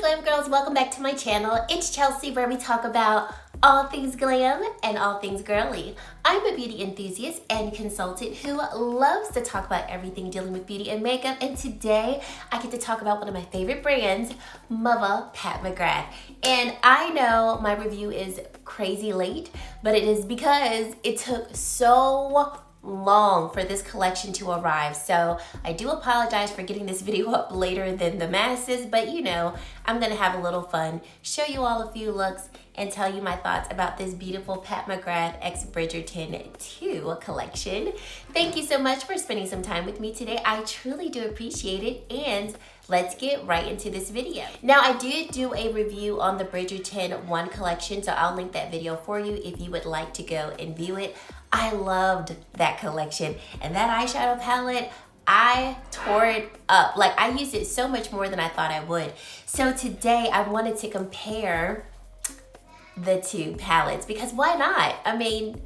Glam Girls, welcome back to my channel. It's Chelsea, where we talk about all things glam and all things girly. I'm a beauty enthusiast and consultant who loves to talk about everything dealing with beauty and makeup, and today I get to talk about one of my favorite brands, Mother Pat McGrath. And I know my review is crazy late, but it is because it took so long for this collection to arrive. So I do apologize for getting this video up later than the masses, but you know, I'm gonna have a little fun, show you all a few looks, and tell you my thoughts about this beautiful Pat McGrath x Bridgerton 2 collection. Thank you so much for spending some time with me today. I truly do appreciate it, and let's get right into this video. Now, I did do a review on the Bridgerton 1 collection, so I'll link that video for you if you would like to go and view it. I loved that collection, and that eyeshadow palette, I tore it up. Like, I used it so much more than I thought I would. So today I wanted to compare the two palettes, because why not? I mean,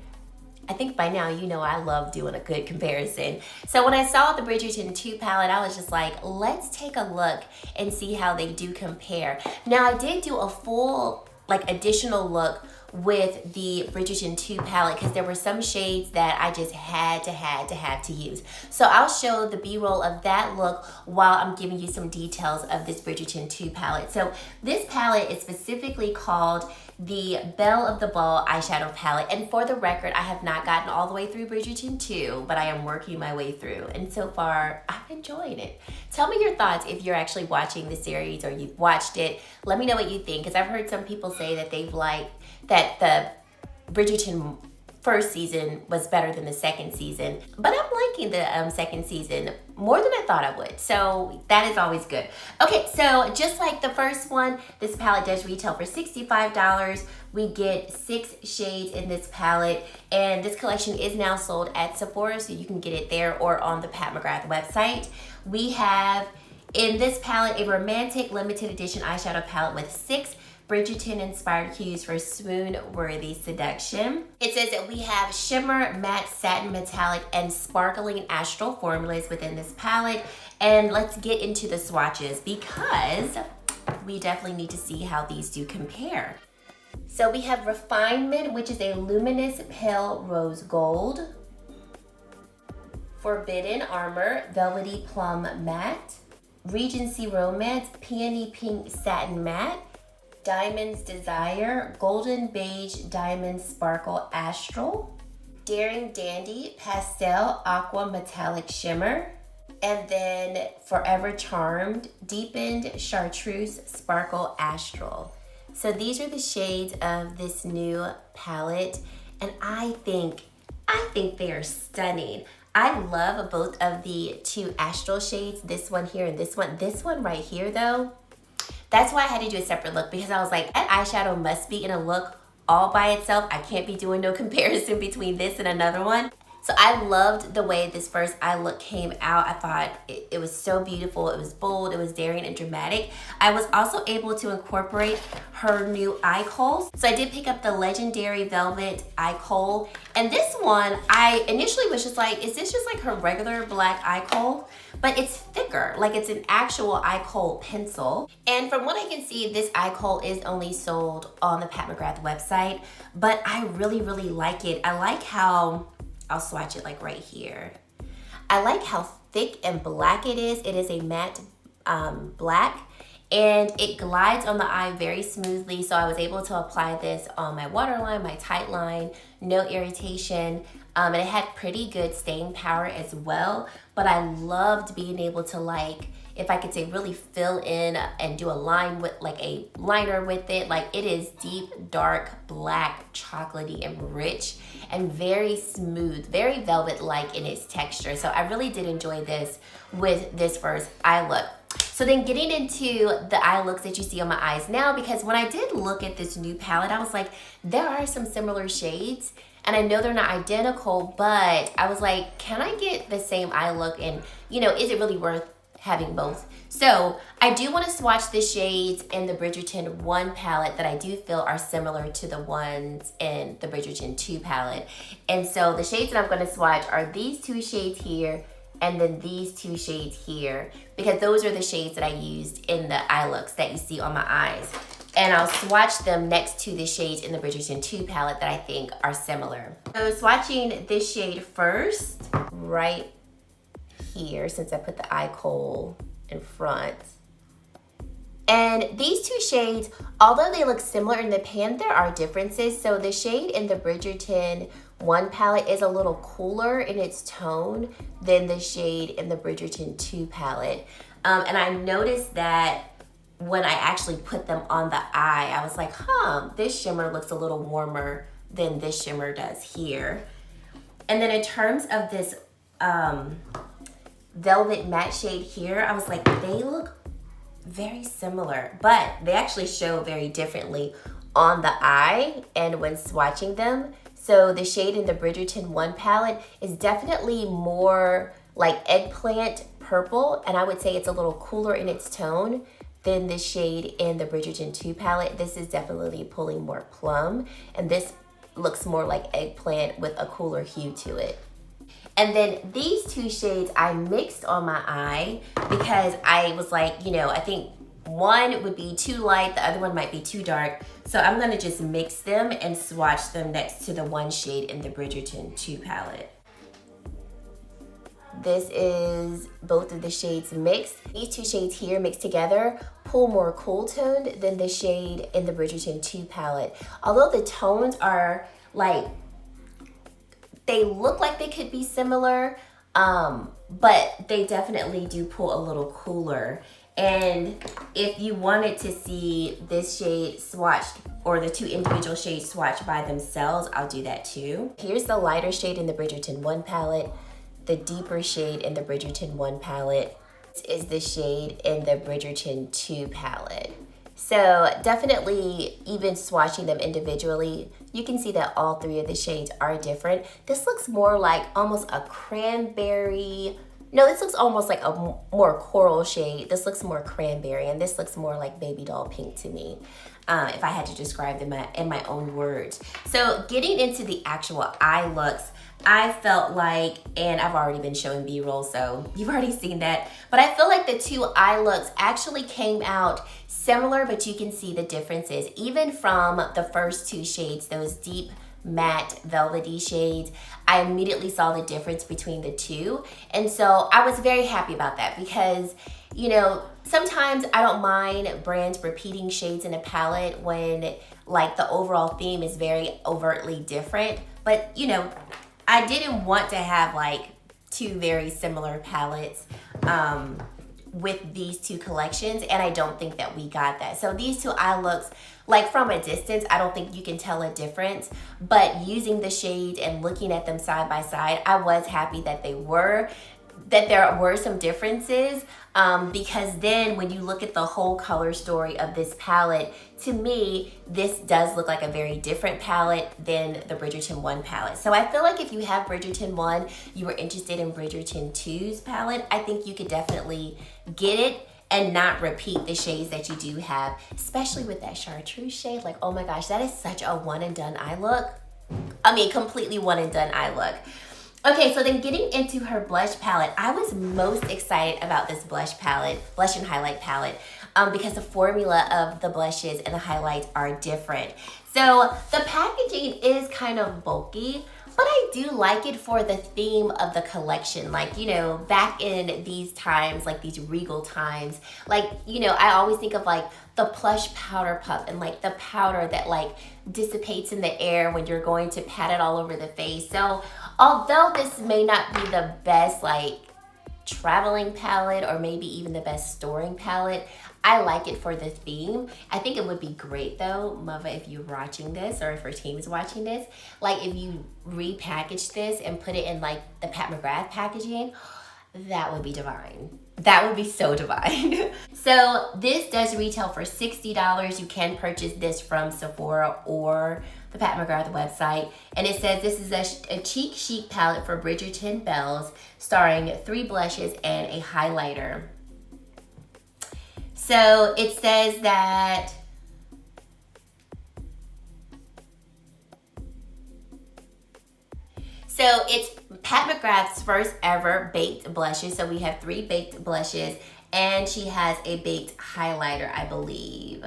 I think by now you know I love doing a good comparison. So when I saw the Bridgerton 2 palette, I was just like, let's take a look and see how they do compare. Now, I did do a full additional look with the Bridgerton 2 palette because there were some shades that I just had to use. So I'll show the B-roll of that look while I'm giving you some details of this Bridgerton 2 palette. So this palette is specifically called the Belle of the Ball eyeshadow palette. And for the record, I have not gotten all the way through Bridgerton 2, but I am working my way through. And so far, I'm enjoying it. Tell me your thoughts if you're actually watching the series or you've watched it. Let me know what you think, because I've heard some people say that they've liked that the Bridgerton first season was better than the second season, but I'm liking the second season more than I thought I would, so that is always good. Okay, so just like the first one, this palette does retail for $65. We get 6 shades in this palette, and this collection is now sold at Sephora, so you can get it there or on the Pat McGrath website. We have in this palette a romantic limited edition eyeshadow palette with 6 Bridgerton-inspired hues for swoon-worthy seduction. It says that we have shimmer, matte, satin, metallic, and sparkling astral formulas within this palette. And let's get into the swatches, because we definitely need to see how these do compare. So we have Refinement, which is a luminous pale rose gold. Forbidden Armor, velvety plum matte. Regency Romance, peony pink satin matte. Diamond's Desire, Golden Beige Diamond Sparkle Astral, Daring Dandy Pastel Aqua Metallic Shimmer, and then Forever Charmed Deepened Chartreuse Sparkle Astral. So these are the shades of this new palette, and I think they are stunning. I love both of the 2 astral shades, this one here and this one. This one right here though, that's why I had to do a separate look, because I was like, that eyeshadow must be in a look all by itself. I can't be doing no comparison between this and another one. So I loved the way this first eye look came out. I thought it was so beautiful. It was bold, it was daring and dramatic. I was also able to incorporate her new eye kohl. So I did pick up the Legendary Velvet eye kohl. And this one, I initially was just like, is this just like her regular black eye kohl? But it's thicker, like it's an actual eye kohl pencil. And from what I can see, this eye kohl is only sold on the Pat McGrath website, but I really like it. I like how, I'll swatch it like right here. I like how thick and black it is. It is a matte black, and it glides on the eye very smoothly. So I was able to apply this on my waterline, my tight line, no irritation. And it had pretty good staying power as well. But I loved being able to, if I could say, really fill in and do a line with a liner with it. It is deep, dark, black, chocolatey, and rich, and very smooth, very velvet-like in its texture. So I really did enjoy this with this first eye look. So then getting into the eye looks that you see on my eyes now, because when I did look at this new palette, I was like, there are some similar shades, and I know they're not identical, but I was like, can I get the same eye look? And, you know, is it really worth having both? So I do want to swatch the shades in the Bridgerton 1 palette that I do feel are similar to the ones in the Bridgerton 2 palette. And so the shades that I'm going to swatch are these 2 shades here and then these two shades here, because those are the shades that I used in the eye looks that you see on my eyes. And I'll swatch them next to the shades in the Bridgerton 2 palette that I think are similar. So swatching this shade first, right here, since I put the eye kohl in front. And these two shades, although they look similar in the pan, there are differences. So the shade in the Bridgerton 1 palette is a little cooler in its tone than the shade in the Bridgerton 2 palette. And I noticed that when I actually put them on the eye, I was like, this shimmer looks a little warmer than this shimmer does here. And then in terms of this velvet matte shade here, I was like, they look very similar, but they actually show very differently on the eye and when swatching them. So the shade in the Bridgerton 1 palette is definitely more like eggplant purple, and I would say it's a little cooler in its tone than the shade in the Bridgerton 2 palette. This is definitely pulling more plum, and this looks more like eggplant with a cooler hue to it. And then these two shades I mixed on my eye because I was like, I think one would be too light, the other one might be too dark. So I'm gonna just mix them and swatch them next to the one shade in the Bridgerton 2 palette. This is both of the shades mixed. These two shades here mixed together pull more cool toned than the shade in the Bridgerton 2 palette. Although the tones are like, they look like they could be similar, but they definitely do pull a little cooler. And if you wanted to see this shade swatched or the two individual shades swatched by themselves, I'll do that too. Here's the lighter shade in the Bridgerton 1 palette, the deeper shade in the Bridgerton 1 palette. This is the shade in the Bridgerton 2 palette. So definitely, even swatching them individually, you can see that all three of the shades are different. This looks more like almost a cranberry. No, this looks almost like a more coral shade. This looks more cranberry, and this looks more like baby doll pink to me, if I had to describe them in my own words. So getting into the actual eye looks, I felt like, and I've already been showing B-roll, so you've already seen that, but I feel like the two eye looks actually came out similar, but you can see the differences. Even from the first two shades, those deep matte velvety shades, I immediately saw the difference between the two. And so I was very happy about that because, sometimes I don't mind brands repeating shades in a palette when like the overall theme is very overtly different. But, I didn't want to have like two very similar palettes with these two collections, and I don't think that we got that. So these two eye looks, like from a distance, I don't think you can tell a difference, but using the shades and looking at them side by side, I was happy that there were some differences, because then when you look at the whole color story of this palette, to me, this does look like a very different palette than the Bridgerton 1 palette. So I feel like if you have Bridgerton 1, you were interested in Bridgerton 2's palette, I think you could definitely get it and not repeat the shades that you do have, especially with that chartreuse shade. Like, oh my gosh, that is such a one and done eye look. I mean, completely one and done eye look. Okay, so then getting into her blush palette, I was most excited about this blush and highlight palette, because the formula of the blushes and the highlights are different. So the packaging is kind of bulky, but I do like it for the theme of the collection. Like, back in these times, like these regal times, like, I always think of like the plush powder puff and like the powder that like dissipates in the air when you're going to pat it all over the face. So although this may not be the best like traveling palette or maybe even the best storing palette, I like it for the theme. I think it would be great though, Mother, if you're watching this or if her team is watching this, like if you repackage this and put it in like the Pat McGrath packaging, that would be divine. That would be so divine. So this does retail for $60. You can purchase this from Sephora or the Pat McGrath website. And it says this is a cheek chic palette for Bridgerton Belles, starring 3 blushes and a highlighter. So it says that Pat McGrath's first ever baked blushes. So we have 3 baked blushes, and she has a baked highlighter, I believe.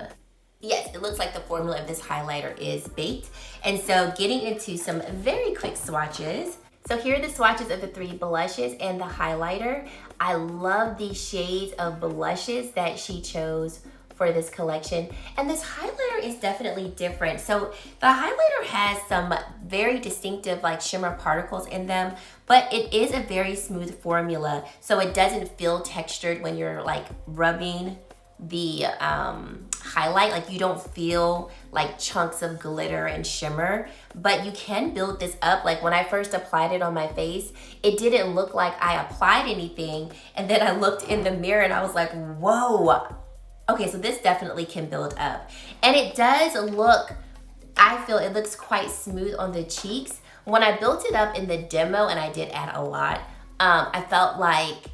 Yes, it looks like the formula of this highlighter is baked. And so getting into some very quick swatches. So here are the swatches of the 3 blushes and the highlighter. I love these shades of blushes that she chose for this collection. And this highlighter is definitely different. So the highlighter has some very distinctive like shimmer particles in them, but it is a very smooth formula. So it doesn't feel textured when you're like rubbing the highlight. Like you don't feel like chunks of glitter and shimmer, but you can build this up. Like when I first applied it on my face, it didn't look like I applied anything. And then I looked in the mirror and I was like, whoa. Okay, so this definitely can build up. And it does look, I feel it looks quite smooth on the cheeks. When I built it up in the demo, and I did add a lot, I felt like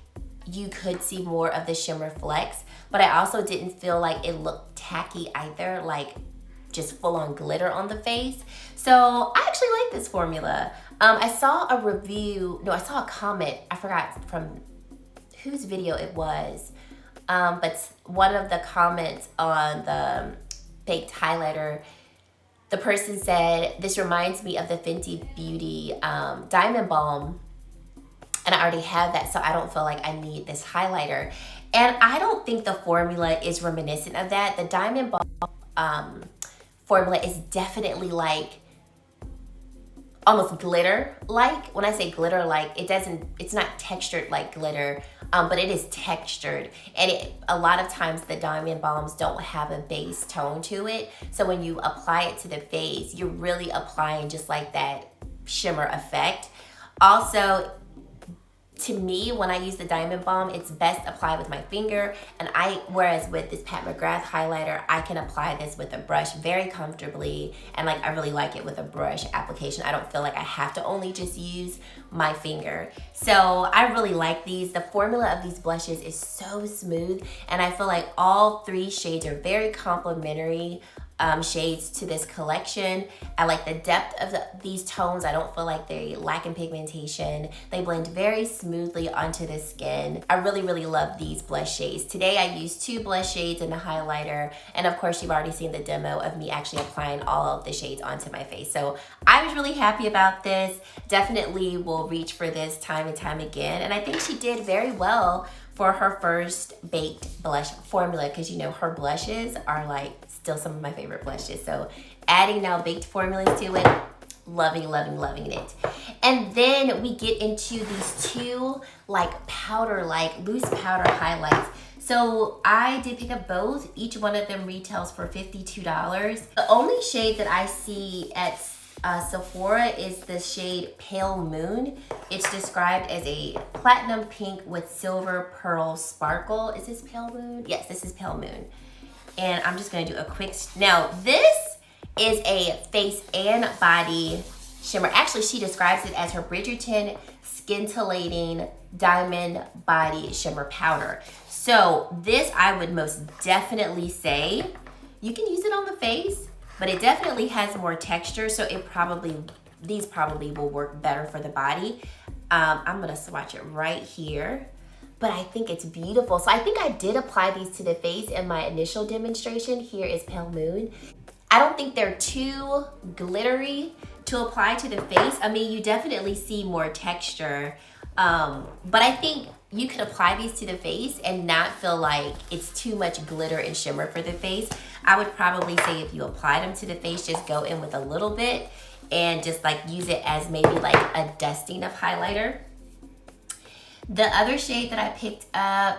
you could see more of the shimmer flex, but I also didn't feel like it looked tacky either, like just full on glitter on the face. So I actually like this formula. I saw a review, no, I saw a comment, I forgot from whose video it was, but one of the comments on the baked highlighter, the person said, this reminds me of the Fenty Beauty Diamond Balm, and I already have that, so I don't feel like I need this highlighter. And I don't think the formula is reminiscent of that. The Diamond Balm formula is definitely like almost glitter-like. When I say glitter-like, it's not textured like glitter, but it is textured. And a lot of times the Diamond Balms don't have a base tone to it. So when you apply it to the face, you're really applying just like that shimmer effect. Also, to me, when I use the Diamond Balm, it's best applied with my finger, and whereas with this Pat McGrath highlighter, I can apply this with a brush very comfortably, and like I really like it with a brush application. I don't feel like I have to only just use my finger. So I really like these. The formula of these blushes is so smooth, and I feel like all 3 shades are very complementary shades to this collection. I like the depth of these tones. I don't feel like they lack in pigmentation. They blend very smoothly onto the skin. I really, really love these blush shades. Today I used 2 blush shades and a highlighter, and of course you've already seen the demo of me actually applying all of the shades onto my face. So I was really happy about this. Definitely will reach for this time and time again, and I think she did very well for her first baked blush formula, because you know her blushes are like still some of my favorite blushes. So adding now baked formulas to it, loving, loving, loving it. And then we get into these 2 like powder, like loose powder highlights. So I did pick up both. Each one of them retails for $52. The only shade that I see at Sephora is the shade Pale Moon. It's described as a platinum pink with silver pearl sparkle. Is this Pale Moon? Yes, this is Pale Moon. And I'm just gonna do a quick, now this is a face and body shimmer. Actually, she describes it as her Bridgerton scintillating diamond body shimmer powder. So this, I would most definitely say, you can use it on the face, but it definitely has more texture, so these probably will work better for the body. I'm gonna swatch it right here, but I think it's beautiful. So I think I did apply these to the face in my initial demonstration. Here is Pale Moon. I don't think they're too glittery to apply to the face. I mean, you definitely see more texture, but I think you could apply these to the face and not feel like it's too much glitter and shimmer for the face. I would probably say if you apply them to the face, just go in with a little bit and just like use it as maybe like a dusting of highlighter. The other shade that I picked up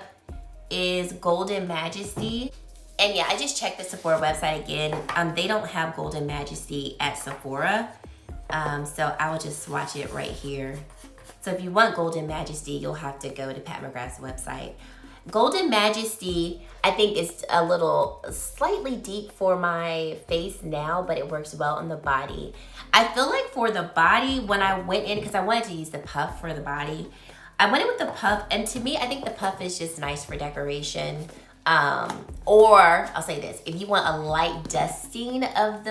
is Golden Majesty. And yeah, I just checked the Sephora website again. They don't have Golden Majesty at Sephora. So I will just swatch it right here. So if you want Golden Majesty, you'll have to go to Pat McGrath's website. Golden Majesty, I think is a little slightly deep for my face now, but it works well on the body. I feel like for the body, when I went in, because I wanted to use the puff for the body, I went in with the puff, and to me, I think the puff is just nice for decoration. Or I'll say this, if you want a light dusting of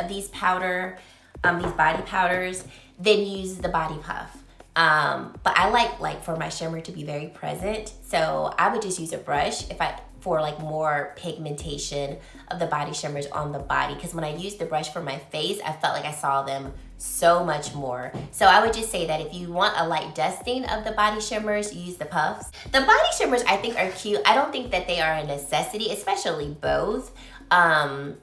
these powder, these body powders, then use the body puff. But I like for my shimmer to be very present. So I would just use a brush for like more pigmentation of the body shimmers on the body. Because when I used the brush for my face, I felt like I saw them so much more. So I would just say that if you want a light dusting of the body shimmers, use the puffs. The body shimmers I think are cute. I don't think that they are a necessity, especially both. But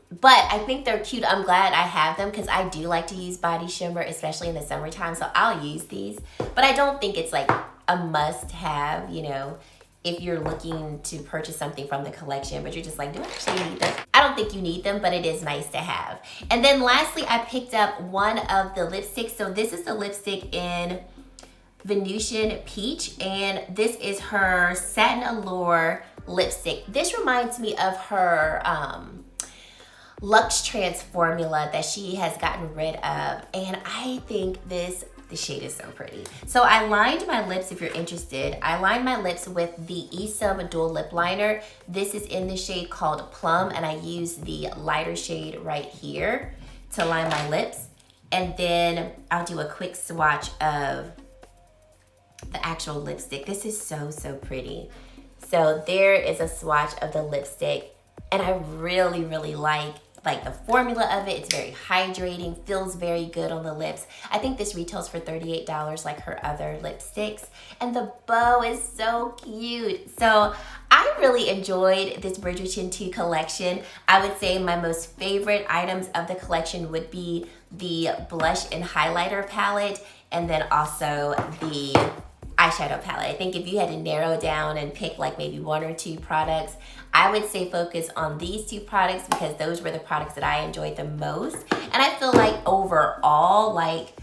I think they're cute. I'm glad I have them because I do like to use body shimmer, especially in the summertime. So I'll use these, but I don't think it's like a must have, you know, if you're looking to purchase something from the collection, but you're just like, do I actually need them? I don't think you need them, but it is nice to have. And then lastly, I picked up one of the lipsticks. So this is the lipstick in Venetian Peach, and this is her Satin Allure lipstick. This reminds me of her Luxe Trance formula that she has gotten rid of, and I think the shade is so pretty. So I lined my lips, if you're interested. I lined my lips with the eSub Dual Lip Liner. This is in the shade called Plum, and I use the lighter shade right here to line my lips. And then I'll do a quick swatch of the actual lipstick. This is so, so pretty. So there is a swatch of the lipstick, and I really, really like the formula of it. It's very hydrating, feels very good on the lips. I think this retails for $38 like her other lipsticks. And the bow is so cute. So I really enjoyed this Bridgerton 2 collection. I would say my most favorite items of the collection would be the blush and highlighter palette, and then also the eyeshadow palette. I think if you had to narrow down and pick like maybe one or two products, I would say focus on these two products because those were the products that I enjoyed the most. And I feel like overall, like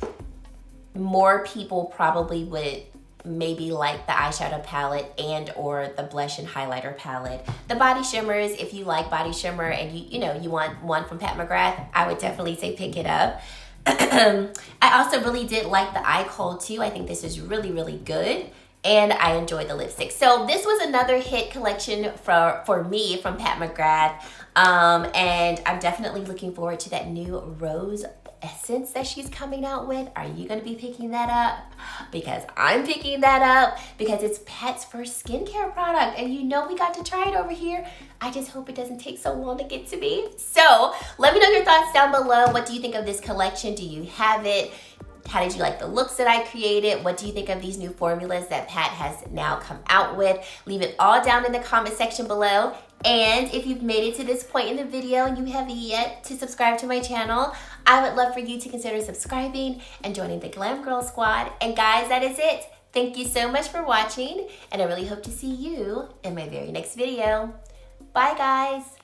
more people probably would maybe like the eyeshadow palette and or the blush and highlighter palette. The body shimmers, if you like body shimmer and you want one from Pat McGrath, I would definitely say pick it up. I also really did like the eye kohl too. I think this is really, really good. And I enjoyed the lipstick. So this was another hit collection for me from Pat McGrath. And I'm definitely looking forward to that new rose essence that she's coming out with. Are you going to be picking that up? Because I'm picking that up because it's Pat's first skincare product. And you know we got to try it over here. I just hope it doesn't take so long to get to me. So let me know your thoughts down below. What do you think of this collection? Do you have it? How did you like the looks that I created? What do you think of these new formulas that Pat has now come out with? Leave it all down in the comment section below. And if you've made it to this point in the video and you haven't yet to subscribe to my channel, I would love for you to consider subscribing and joining the Glam Girl Squad. And guys, that is it. Thank you so much for watching, and I really hope to see you in my very next video. Bye guys.